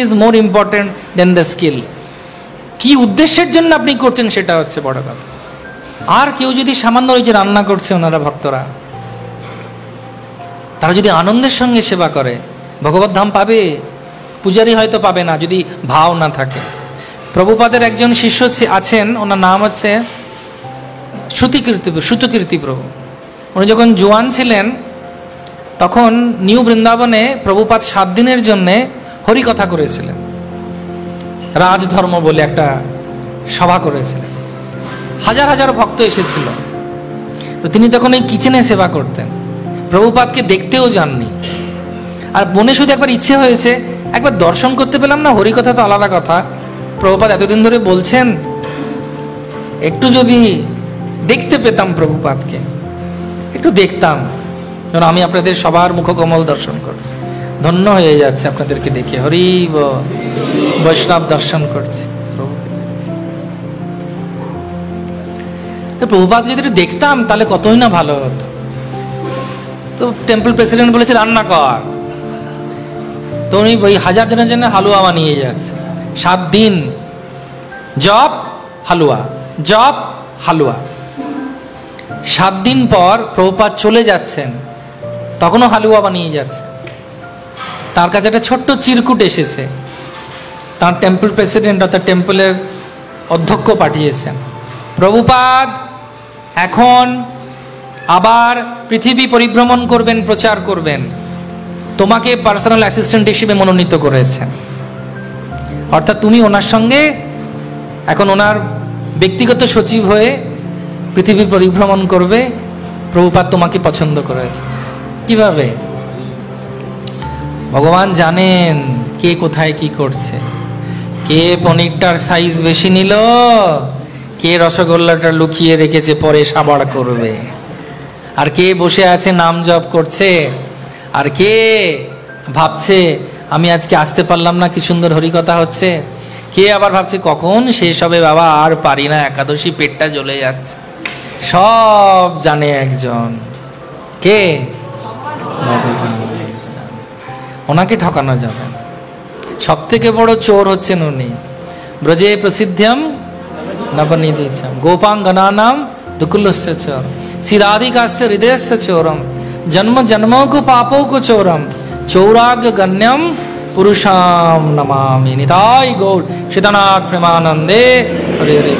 Is more important than the skill. কি উদ্দেশ্যের জন্য আপনি করছেন সেটা হচ্ছে বড় কথা। আর কেউ যদি সামান্য ওই যে রান্না করছে ওনারা ভক্তরা, তারা যদি আনন্দের সঙ্গে সেবা করে ভগবত ধাম পাবে, পূজারী হয়তো পাবে না যদি ভাব না থাকে। প্রভুপাদের একজন শিষ্য আছেন, ওনার নাম হচ্ছে শ্রুতকীর্তি প্রভু। উনি যখন জোয়ান ছিলেন তখন নিউ বৃন্দাবনে প্রভুপাদ 7 দিনের জন্যে হরিকথা করেছিলেন, রাজধর্ম বলে একটা সভা করেছিলেন, হাজার হাজার ভক্ত এসেছিল। তো তিনি তখন ওই কিচেনে সেবা করতেন, প্রভুপাদকে দেখতেও যাননি। আর মনে শুধু একবার ইচ্ছে হয়েছে, একবার দর্শন করতে পেলাম না, হরিকথা তো আলাদা কথা, প্রভুপাদ এতদিন ধরে বলছেন, একটু যদি দেখতে পেতাম প্রভুপাদকে, একটু দেখতাম। যেন আমি আপনাদের সবার মুখকমল দর্শন করছি, ধন্য হয়ে যাচ্ছে আপনাদেরকে দেখে, হরি বৈষ্ণব দর্শন করছি, প্রভুপাদ যদি একটু দেখতাম তাহলে কতই না ভালো হতো। তো টেম্পল প্রেসিডেন্ট বলেছে রান্না কর, তো উনি ওই 1000 জনের জন্য হালুয়া বানিয়ে যাচ্ছে। 7 দিন জপ হালুয়া, জপ হালুয়া। 7 দিন পর প্রভুপাদ চলে যাচ্ছেন, তখনও হালুয়া বানিয়ে যাচ্ছে। তার কাছে একটা ছোট্ট চিরকুট এসেছে, তার টেম্পল প্রেসিডেন্ট অর্থাৎ টেম্পলের অধ্যক্ষ পাঠিয়েছেন, প্রভুপাদ এখন আবার পৃথিবী পরিভ্রমণ করবেন, প্রচার করবেন, তোমাকে পার্সোনাল অ্যাসিস্ট্যান্ট হিসেবে মনোনীত করেছেন। অর্থাৎ তুমি ওনার সঙ্গে এখন ওনার ব্যক্তিগত সচিব হয়ে পৃথিবী পরিভ্রমণ করবে, প্রভুপাদ তোমাকে পছন্দ করেছে। কিভাবে? ভগবান জানেন কে কোথায় কি করছে, কে পনিরটার সাইজ বেশি নিল, কে রসগোল্লাটা লুকিয়ে রেখেছে পরে সাবাড় করবে, আর কে বসে আছে নাম জপ করছে, আর কে ভাবছে আমি আজকে আসতে পারলাম না, কি সুন্দর হরিকথা হচ্ছে, কে আবার ভাবছে কখন শেষ হবে বাবা, আর পারি না, একাদশী পেটটা জ্বলে যাচ্ছে। সব জানে একজন, কে? ভগবান। ওনাকে ঠকানো যাবে। সব থেকে বড় চোর হচ্ছেন উনি। ব্রজে প্রসিদ্ধম নবনিধিচম গোপাঙ্গনানাম দুকুলস্য চোর শ্রীরাধিকাস্য হৃদয়স্য চোরম জন্ম জন্মों को पापों को चोरम चौराग्य गण्यम पुरुषाम नमामि। निताय गौर श्रीनाथ प्रेमानंदे हरे हरे।